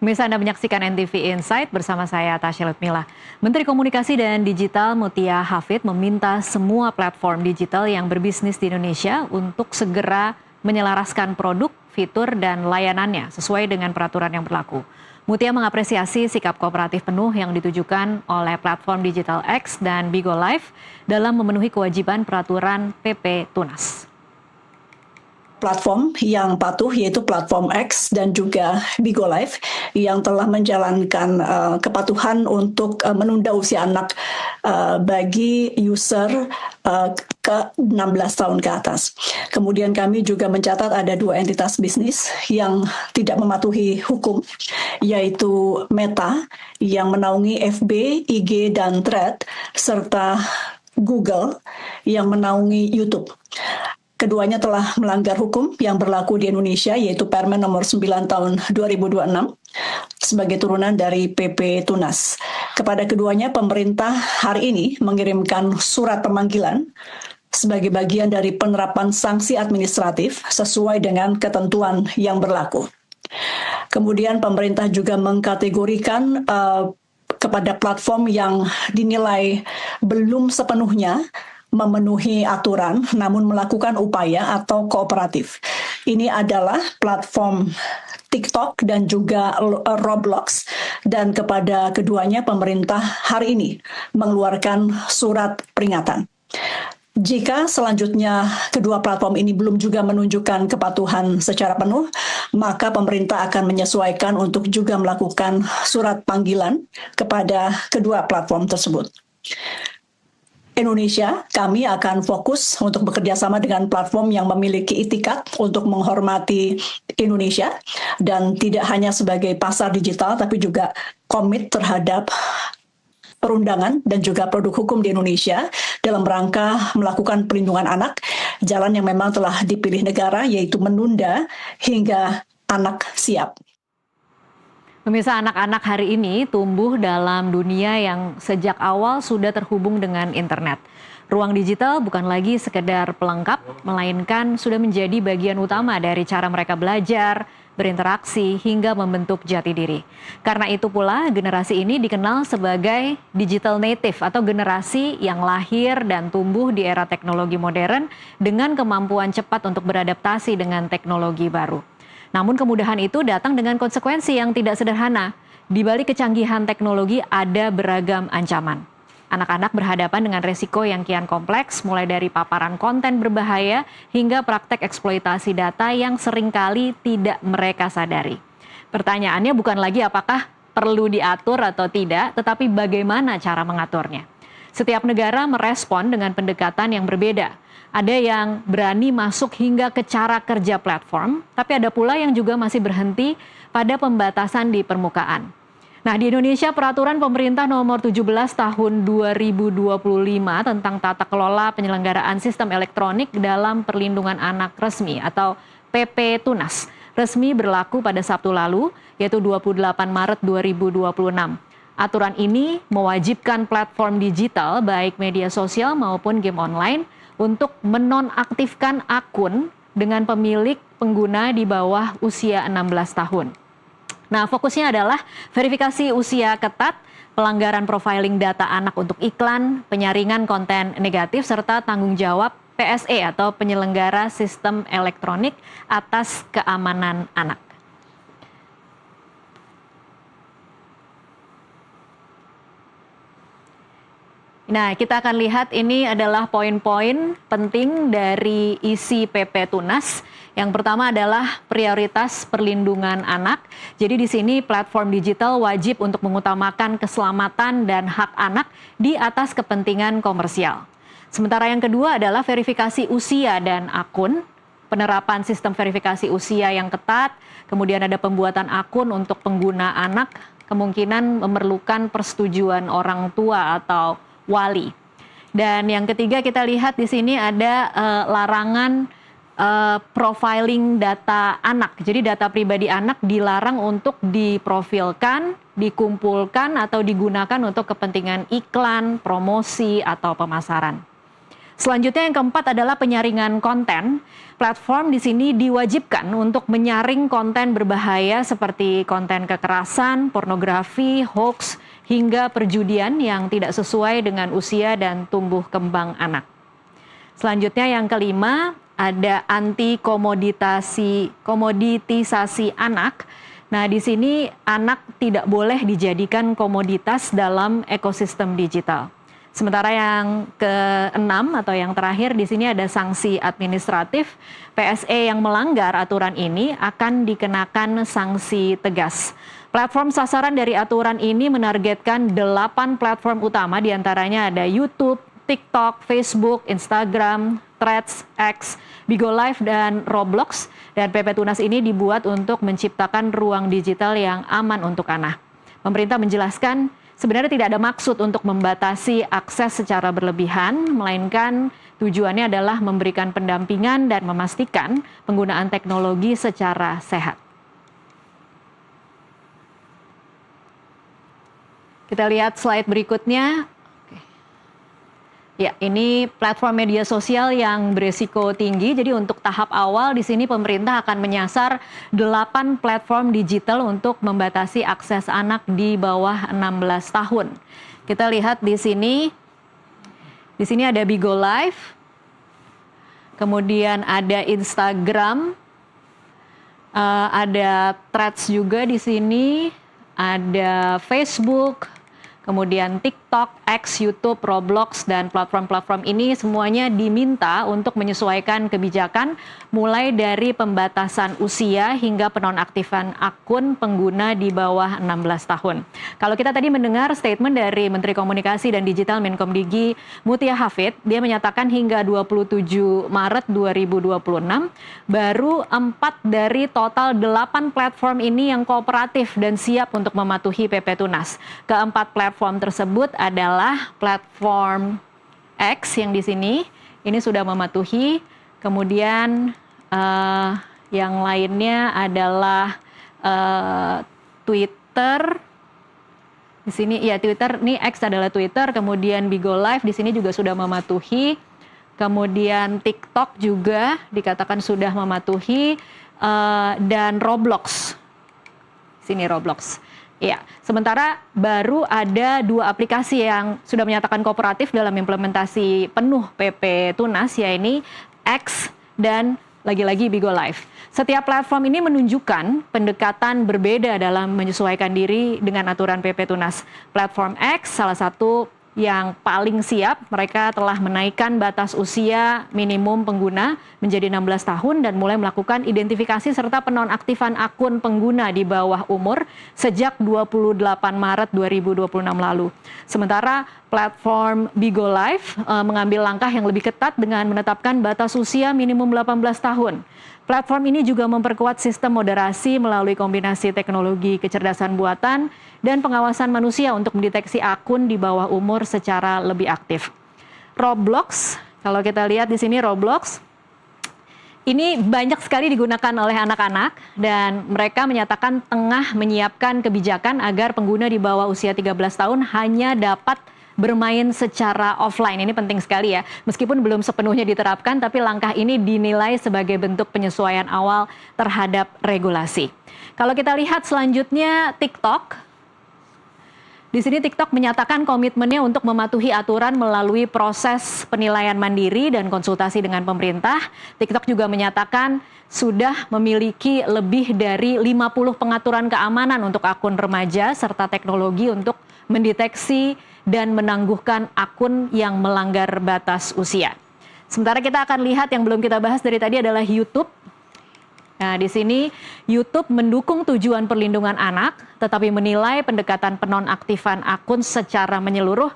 Pemirsa, Anda menyaksikan NTV Insight bersama saya Tasya Lutmila. Menteri Komunikasi dan Digital Mutia Hafid meminta semua platform digital yang berbisnis di Indonesia untuk segera menyelaraskan produk, fitur, dan layanannya sesuai dengan peraturan yang berlaku. Mutia mengapresiasi sikap kooperatif penuh yang ditujukan oleh platform Digital X dan Bigo Live dalam memenuhi kewajiban peraturan PP Tunas. Platform yang patuh yaitu Platform X dan juga Bigo Live yang telah menjalankan kepatuhan untuk menunda usia anak bagi user ke 16 tahun ke atas. Kemudian kami juga mencatat ada 2 entitas bisnis yang tidak mematuhi hukum, yaitu Meta yang menaungi FB, IG, dan Thread, serta Google yang menaungi YouTube. Keduanya telah melanggar hukum yang berlaku di Indonesia, yaitu Permen nomor 9 tahun 2026 sebagai turunan dari PP Tunas. Kepada keduanya, pemerintah hari ini mengirimkan surat pemanggilan sebagai bagian dari penerapan sanksi administratif sesuai dengan ketentuan yang berlaku. Kemudian pemerintah juga mengkategorikan kepada platform yang dinilai belum sepenuhnya memenuhi aturan namun melakukan upaya atau kooperatif. Ini adalah platform TikTok dan juga Roblox, dan kepada keduanya pemerintah hari ini mengeluarkan surat peringatan. Jika selanjutnya kedua platform ini belum juga menunjukkan kepatuhan secara penuh, maka pemerintah akan menyesuaikan untuk juga melakukan surat panggilan kepada kedua platform tersebut. Indonesia, kami akan fokus untuk bekerja sama dengan platform yang memiliki itikat untuk menghormati Indonesia dan tidak hanya sebagai pasar digital, tapi juga komit terhadap perundangan dan juga produk hukum di Indonesia dalam rangka melakukan perlindungan anak, jalan yang memang telah dipilih negara, yaitu menunda hingga anak siap. Pemirsa, anak-anak hari ini tumbuh dalam dunia yang sejak awal sudah terhubung dengan internet. Ruang digital bukan lagi sekedar pelengkap, melainkan sudah menjadi bagian utama dari cara mereka belajar, berinteraksi, hingga membentuk jati diri. Karena itu pula generasi ini dikenal sebagai digital native atau generasi yang lahir dan tumbuh di era teknologi modern dengan kemampuan cepat untuk beradaptasi dengan teknologi baru. Namun kemudahan itu datang dengan konsekuensi yang tidak sederhana. Di balik kecanggihan teknologi ada beragam ancaman. Anak-anak berhadapan dengan resiko yang kian kompleks, mulai dari paparan konten berbahaya hingga praktek eksploitasi data yang seringkali tidak mereka sadari. Pertanyaannya bukan lagi apakah perlu diatur atau tidak, tetapi bagaimana cara mengaturnya. Setiap negara merespon dengan pendekatan yang berbeda. Ada yang berani masuk hingga ke cara kerja platform, tapi ada pula yang juga masih berhenti pada pembatasan di permukaan. Nah, di Indonesia peraturan pemerintah nomor 17 tahun 2025 tentang tata kelola penyelenggaraan sistem elektronik dalam perlindungan anak resmi atau PP Tunas resmi berlaku pada Sabtu lalu, yaitu 28 Maret 2026. Aturan ini mewajibkan platform digital baik media sosial maupun game online untuk menonaktifkan akun dengan pemilik pengguna di bawah usia 16 tahun. Nah, fokusnya adalah verifikasi usia ketat, pelanggaran profiling data anak untuk iklan, penyaringan konten negatif, serta tanggung jawab PSE atau penyelenggara sistem elektronik atas keamanan anak. Nah, kita akan lihat ini adalah poin-poin penting dari isi PP Tunas. Yang pertama adalah prioritas perlindungan anak. Jadi di sini platform digital wajib untuk mengutamakan keselamatan dan hak anak di atas kepentingan komersial. Sementara yang kedua adalah verifikasi usia dan akun. Penerapan sistem verifikasi usia yang ketat, kemudian ada pembuatan akun untuk pengguna anak, kemungkinan memerlukan persetujuan orang tua atau wali. Dan yang ketiga kita lihat di sini ada larangan profiling data anak. Jadi data pribadi anak dilarang untuk diprofilkan, dikumpulkan atau digunakan untuk kepentingan iklan, promosi atau pemasaran. Selanjutnya yang keempat adalah penyaringan konten. Platform di sini diwajibkan untuk menyaring konten berbahaya seperti konten kekerasan, pornografi, hoax, hingga perjudian yang tidak sesuai dengan usia dan tumbuh kembang anak. Selanjutnya yang kelima ada anti komoditisasi anak. Nah, di sini anak tidak boleh dijadikan komoditas dalam ekosistem digital. Sementara yang keenam atau yang terakhir di sini ada sanksi administratif. PSE yang melanggar aturan ini akan dikenakan sanksi tegas. Platform sasaran dari aturan ini menargetkan 8 platform utama, diantaranya ada YouTube, TikTok, Facebook, Instagram, Threads, X, Bigo Live, dan Roblox. Dan PP Tunas ini dibuat untuk menciptakan ruang digital yang aman untuk anak. Pemerintah menjelaskan sebenarnya tidak ada maksud untuk membatasi akses secara berlebihan, melainkan tujuannya adalah memberikan pendampingan dan memastikan penggunaan teknologi secara sehat. Kita lihat slide berikutnya. Ya, ini platform media sosial yang beresiko tinggi. Jadi untuk tahap awal di sini pemerintah akan menyasar 8 platform digital untuk membatasi akses anak di bawah 16 tahun. Kita lihat di sini ada Bigo Live, kemudian ada Instagram, ada Threads juga di sini, ada Facebook, kemudian TikTok, X, YouTube, Roblox, dan platform-platform ini semuanya diminta untuk menyesuaikan kebijakan mulai dari pembatasan usia hingga penonaktifan akun pengguna di bawah 16 tahun. Kalau kita tadi mendengar statement dari Menteri Komunikasi dan Digital Menkomdigi Mutia Hafid, dia menyatakan hingga 27 Maret 2026 baru 4 dari total 8 platform ini yang kooperatif dan siap untuk mematuhi PP Tunas. Keempat platform tersebut adalah platform X yang di sini, ini sudah mematuhi. Kemudian yang lainnya adalah Twitter. Di sini ya Twitter, ini X adalah Twitter. Kemudian Bigo Live di sini juga sudah mematuhi. Kemudian TikTok juga dikatakan sudah mematuhi, dan Roblox. Sini Roblox. Ya, sementara baru ada 2 aplikasi yang sudah menyatakan kooperatif dalam implementasi penuh PP Tunas, yaitu X dan lagi-lagi Bigo Live. Setiap platform ini menunjukkan pendekatan berbeda dalam menyesuaikan diri dengan aturan PP Tunas. Platform X salah satu yang paling siap, mereka telah menaikkan batas usia minimum pengguna menjadi 16 tahun dan mulai melakukan identifikasi serta penonaktifan akun pengguna di bawah umur sejak 28 Maret 2026 lalu. Sementara platform Bigo Live mengambil langkah yang lebih ketat dengan menetapkan batas usia minimum 18 tahun. Platform ini juga memperkuat sistem moderasi melalui kombinasi teknologi kecerdasan buatan dan pengawasan manusia untuk mendeteksi akun di bawah umur secara lebih aktif. Roblox, kalau kita lihat di sini Roblox, ini banyak sekali digunakan oleh anak-anak dan mereka menyatakan tengah menyiapkan kebijakan agar pengguna di bawah usia 13 tahun hanya dapat bermain secara offline. Ini penting sekali ya. Meskipun belum sepenuhnya diterapkan, tapi langkah ini dinilai sebagai bentuk penyesuaian awal terhadap regulasi. Kalau kita lihat selanjutnya TikTok. Di sini TikTok menyatakan komitmennya untuk mematuhi aturan melalui proses penilaian mandiri dan konsultasi dengan pemerintah. TikTok juga menyatakan sudah memiliki lebih dari 50 pengaturan keamanan untuk akun remaja serta teknologi untuk mendeteksi dan menangguhkan akun yang melanggar batas usia. Sementara kita akan lihat yang belum kita bahas dari tadi adalah YouTube. Nah, di sini YouTube mendukung tujuan perlindungan anak, tetapi menilai pendekatan penonaktifan akun secara menyeluruh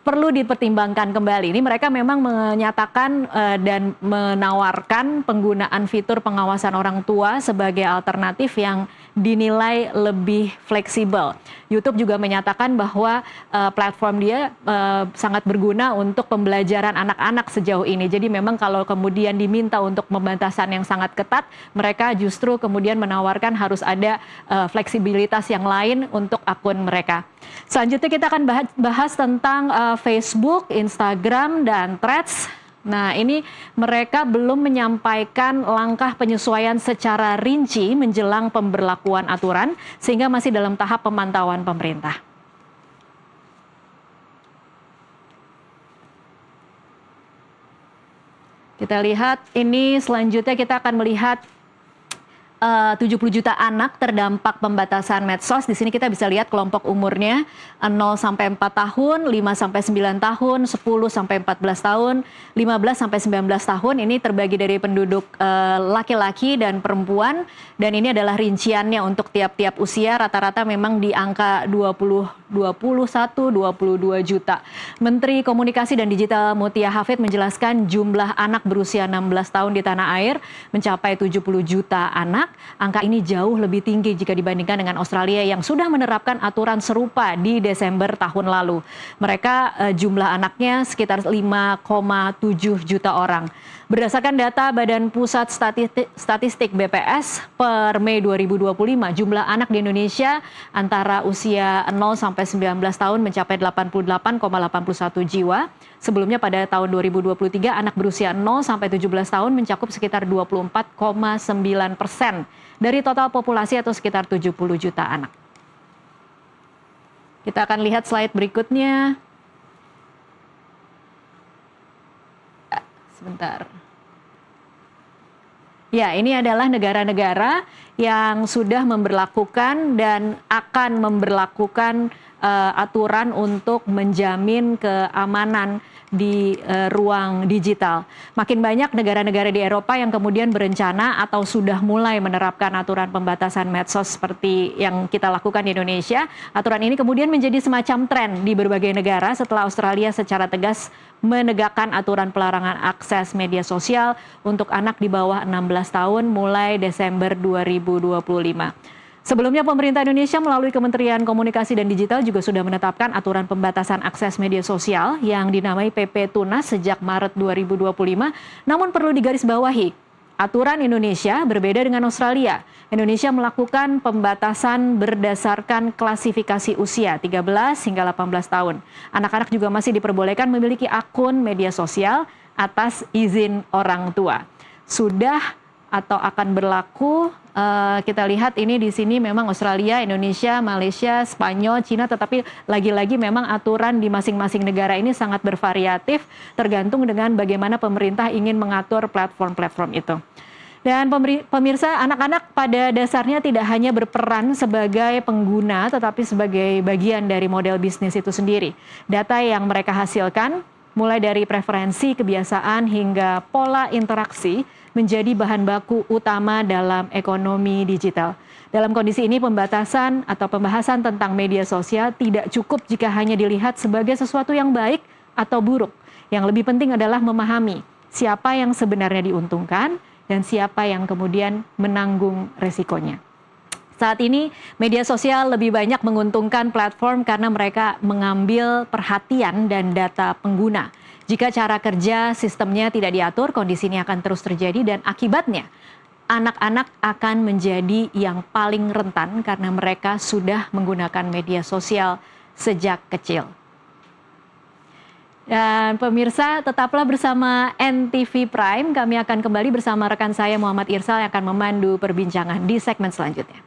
perlu dipertimbangkan kembali. Ini mereka memang menyatakan dan menawarkan penggunaan fitur pengawasan orang tua sebagai alternatif yang dinilai lebih fleksibel. YouTube juga menyatakan bahwa platform dia sangat berguna untuk pembelajaran anak-anak sejauh ini. Jadi memang kalau kemudian diminta untuk pembatasan yang sangat ketat, mereka justru kemudian menawarkan harus ada fleksibilitas yang lain untuk akun mereka. Selanjutnya kita akan bahas tentang Facebook, Instagram, dan Threads. Nah, ini mereka belum menyampaikan langkah penyesuaian secara rinci menjelang pemberlakuan aturan, sehingga masih dalam tahap pemantauan pemerintah. Kita lihat ini selanjutnya kita akan melihat 70 juta anak terdampak pembatasan medsos. Di sini kita bisa lihat kelompok umurnya 0 sampai 4 tahun, 5 sampai 9 tahun, 10 sampai 14 tahun, 15 sampai 19 tahun. Ini terbagi dari penduduk laki-laki dan perempuan, dan ini adalah rinciannya untuk tiap-tiap usia. Rata-rata memang di angka 21-22 juta. Menteri Komunikasi dan Digital Mutia Hafid menjelaskan jumlah anak berusia 16 tahun di tanah air mencapai 70 juta anak. Angka ini jauh lebih tinggi jika dibandingkan dengan Australia yang sudah menerapkan aturan serupa di Desember tahun lalu. Mereka jumlah anaknya sekitar 5,7 juta orang. Berdasarkan data Badan Pusat Statistik BPS per Mei 2025, jumlah anak di Indonesia antara usia 0 sampai 19 tahun mencapai 88,81 jiwa. Sebelumnya pada tahun 2023, anak berusia 0 sampai 17 tahun mencakup sekitar 24,9% dari total populasi atau sekitar 70 juta anak. Kita akan lihat slide berikutnya. Sebentar. Ya, ini adalah negara-negara yang sudah memberlakukan dan akan memberlakukan aturan untuk menjamin keamanan di ruang digital. Makin banyak negara-negara di Eropa yang kemudian berencana atau sudah mulai menerapkan aturan pembatasan medsos seperti yang kita lakukan di Indonesia. Aturan ini kemudian menjadi semacam tren di berbagai negara setelah Australia secara tegas menegakkan aturan pelarangan akses media sosial untuk anak di bawah 16 tahun mulai Desember 2025. Sebelumnya pemerintah Indonesia melalui Kementerian Komunikasi dan Digital juga sudah menetapkan aturan pembatasan akses media sosial yang dinamai PP Tunas sejak Maret 2025. Namun perlu digarisbawahi, aturan Indonesia berbeda dengan Australia. Indonesia melakukan pembatasan berdasarkan klasifikasi usia 13 hingga 18 tahun. Anak-anak juga masih diperbolehkan memiliki akun media sosial atas izin orang tua. Sudah atau akan berlaku, kita lihat ini di sini memang Australia, Indonesia, Malaysia, Spanyol, Cina, tetapi lagi-lagi memang aturan di masing-masing negara ini sangat bervariatif tergantung dengan bagaimana pemerintah ingin mengatur platform-platform itu. Dan pemirsa, anak-anak pada dasarnya tidak hanya berperan sebagai pengguna tetapi sebagai bagian dari model bisnis itu sendiri. Data yang mereka hasilkan mulai dari preferensi, kebiasaan hingga pola interaksi menjadi bahan baku utama dalam ekonomi digital. Dalam kondisi ini pembatasan atau pembahasan tentang media sosial tidak cukup jika hanya dilihat sebagai sesuatu yang baik atau buruk. Yang lebih penting adalah memahami siapa yang sebenarnya diuntungkan dan siapa yang kemudian menanggung resikonya. Saat ini media sosial lebih banyak menguntungkan platform karena mereka mengambil perhatian dan data pengguna. Jika cara kerja sistemnya tidak diatur, kondisi ini akan terus terjadi dan akibatnya anak-anak akan menjadi yang paling rentan karena mereka sudah menggunakan media sosial sejak kecil. Dan pemirsa, tetaplah bersama NTV Prime. Kami akan kembali bersama rekan saya Muhammad Irsal yang akan memandu perbincangan di segmen selanjutnya.